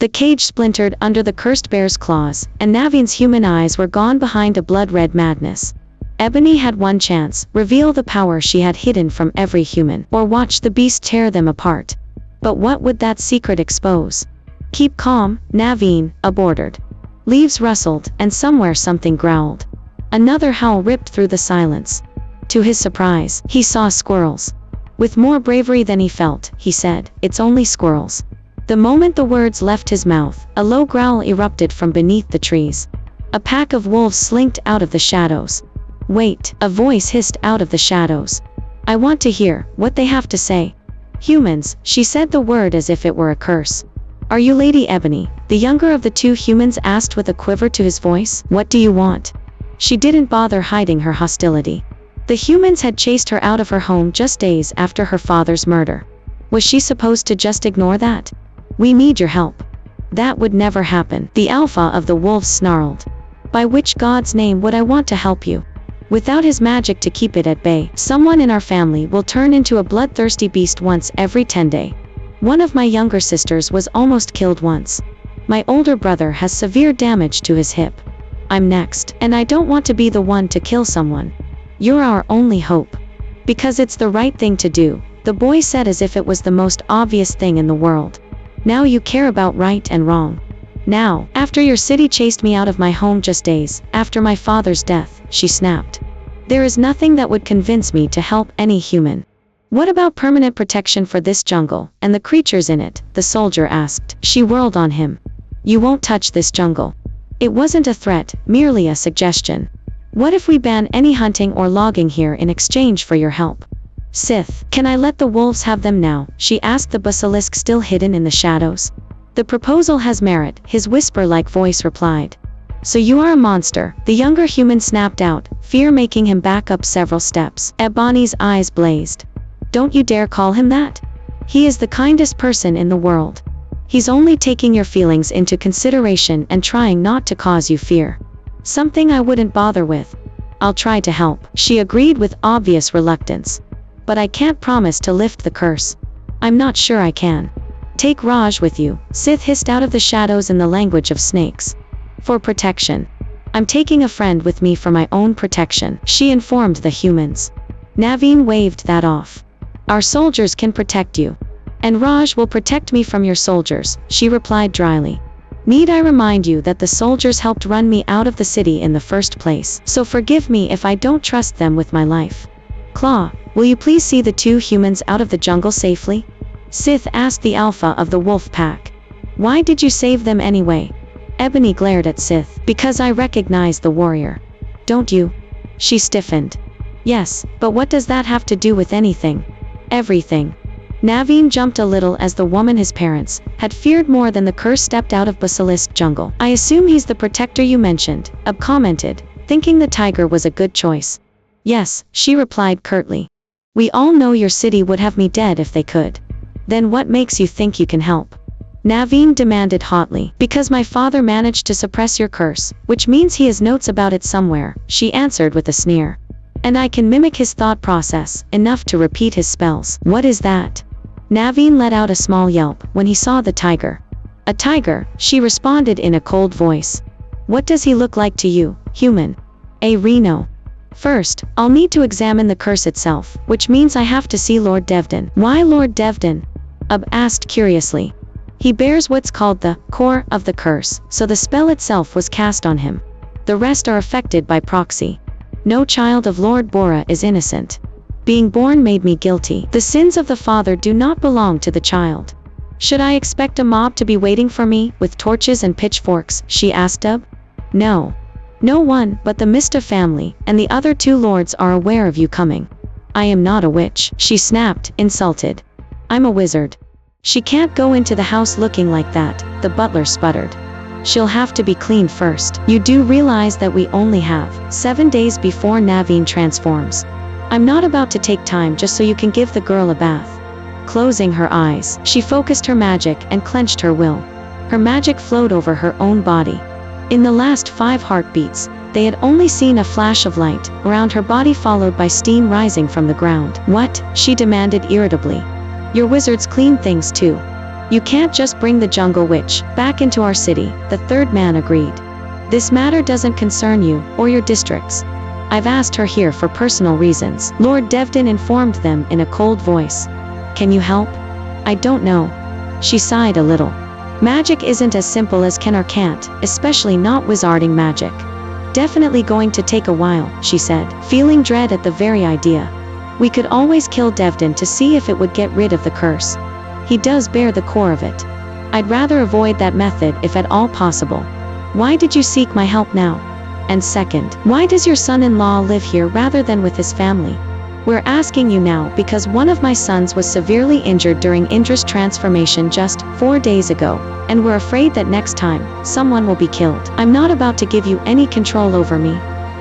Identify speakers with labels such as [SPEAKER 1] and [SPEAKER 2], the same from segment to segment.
[SPEAKER 1] The cage splintered under the cursed bear's claws, and Naveen's human eyes were gone behind a blood-red madness. Ebony had one chance: reveal the power she had hidden from every human, or watch the beast tear them apart. But what would that secret expose? Keep calm, Naveen, ordered. Leaves rustled, and somewhere something growled. Another howl ripped through the silence. To his surprise, he saw squirrels. With more bravery than he felt, he said, "It's only squirrels." The moment the words left his mouth, a low growl erupted from beneath the trees. A pack of wolves slinked out of the shadows. "Wait," a voice hissed out of the shadows. "I want to hear what they have to say." "Humans," she said the word as if it were a curse. "Are you Lady Ebony?" the younger of the two humans asked with a quiver to his voice. "What do you want?" She didn't bother hiding her hostility. The humans had chased her out of her home just days after her father's murder. Was she supposed to just ignore that? "We need your help." "That would never happen," the alpha of the wolves snarled. "By which god's name would I want to help you? Without his magic to keep it at bay, someone in our family will turn into a bloodthirsty beast once every 10 days. One of my younger sisters was almost killed once. My older brother has severe damage to his hip. I'm next, and I don't want to be the one to kill someone. You're our only hope." "Because it's the right thing to do," the boy said as if it was the most obvious thing in the world. "Now you care about right and wrong. Now, after your city chased me out of my home just days after my father's death," she snapped. "There is nothing that would convince me to help any human." "What about permanent protection for this jungle, and the creatures in it?" the soldier asked. She whirled on him. "You won't touch this jungle." It wasn't a threat, merely a suggestion. "What if we ban any hunting or logging here in exchange for your help?" "Sith, can I let the wolves have them now?" she asked, the basilisk still hidden in the shadows. "The proposal has merit," his whisper-like voice replied. "So you are a monster," the younger human snapped out, fear making him back up several steps. Ebony's eyes blazed. "Don't you dare call him that. He is the kindest person in the world. He's only taking your feelings into consideration and trying not to cause you fear. Something I wouldn't bother with." "I'll try to help," she agreed with obvious reluctance. "But I can't promise to lift the curse." "I'm not sure I can." "Take Raj with you," Sith hissed out of the shadows in the language of snakes. "For protection." "I'm taking a friend with me for my own protection," she informed the humans. Naveen waved that off. "Our soldiers can protect you. And Raj will protect me from your soldiers," she replied dryly. "Need I remind you that the soldiers helped run me out of the city in the first place, so forgive me if I don't trust them with my life." "Claw, will you please see the two humans out of the jungle safely?" Sith asked the alpha of the wolf pack. "Why did you save them anyway?" Ebony glared at Sith. "Because I recognize the warrior." "Don't you?" She stiffened. "Yes, but what does that have to do with anything?" "Everything." Naveen jumped a little as the woman his parents had feared more than the curse stepped out of basilisk jungle. "I assume he's the protector you mentioned," Ab commented, thinking the tiger was a good choice. "Yes," she replied curtly. "We all know your city would have me dead if they could." "Then what makes you think you can help?" Naveen demanded hotly. "Because my father managed to suppress your curse, which means he has notes about it somewhere," she answered with a sneer. "And I can mimic his thought process, enough to repeat his spells." "What is that?" Naveen let out a small yelp when he saw the tiger. "A tiger," she responded in a cold voice. "What does he look like to you, human?" "A Reno. First, I'll need to examine the curse itself, which means I have to see Lord Devdon." "Why Lord Devdon?" Ab asked curiously. "He bears what's called the core of the curse, so the spell itself was cast on him. The rest are affected by proxy. No child of Lord Bora is innocent. Being born made me guilty. The sins of the father do not belong to the child." "Should I expect a mob to be waiting for me, with torches and pitchforks?" she asked Ab. "No. No one but the Mista family, and the other two lords are aware of you coming." "I am not a witch," she snapped, insulted. "I'm a wizard." "She can't go into the house looking like that," the butler sputtered. "She'll have to be cleaned first. You do realize that we only have 7 days before Naveen transforms. I'm not about to take time just so you can give the girl a bath." Closing her eyes, she focused her magic and clenched her will. Her magic flowed over her own body. In the last 5 heartbeats, they had only seen a flash of light around her body followed by steam rising from the ground. "What?" she demanded irritably. "Your wizards clean things too." You can't just bring the jungle witch back into our city, the third man agreed. This matter doesn't concern you or your districts. I've asked her here for personal reasons, Lord Devdin informed them in a cold voice. Can you help? I don't know. She sighed a little. Magic isn't as simple as can or can't, especially not wizarding magic. Definitely going to take a while, she said, feeling dread at the very idea. We could always kill Devdin to see if it would get rid of the curse. He does bear the core of it. I'd rather avoid that method if at all possible. Why did you seek my help now? And second, why does your son-in-law live here rather than with his family? We're asking you now because one of my sons was severely injured during Indra's transformation just 4 days ago, and we're afraid that next time, someone will be killed. I'm not about to give you any control over me.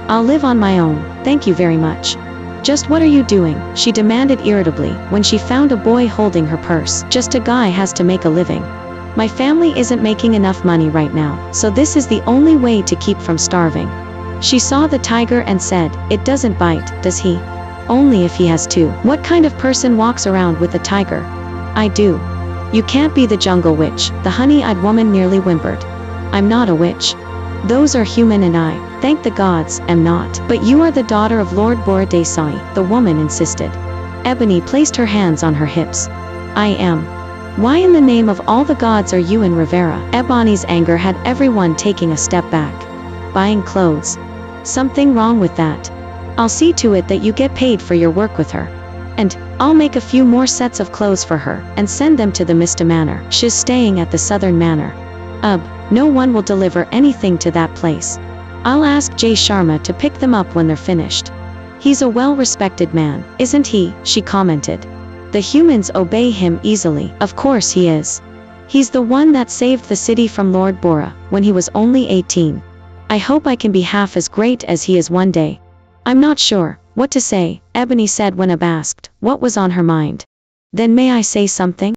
[SPEAKER 1] I'll live on my own, thank you very much. Just what are you doing? She demanded irritably when she found a boy holding her purse. Just a guy has to make a living. My family isn't making enough money right now, so this is the only way to keep from starving. She saw the tiger and said, it doesn't bite, does he? Only if he has to. What kind of person walks around with a tiger? I do. You can't be the jungle witch, the honey-eyed woman nearly whimpered. I'm not a witch. Those are human and I, thank the gods, am not. But you are the daughter of Lord Borodesai, the woman insisted. Ebony placed her hands on her hips. I am. Why in the name of all the gods are you in Rivera? Ebony's anger had everyone taking a step back. Buying clothes. Something wrong with that. I'll see to it that you get paid for your work with her. And I'll make a few more sets of clothes for her and send them to the Mista Manor. She's staying at the Southern Manor. No one will deliver anything to that place. I'll ask Jay Sharma to pick them up when they're finished. He's a well-respected man, isn't he? She commented. The humans obey him easily. Of course he is. He's the one that saved the city from Lord Bora when he was only 18. I hope I can be half as great as he is one day. I'm not sure what to say, Ebony said when asked what was on her mind. Then may I say something?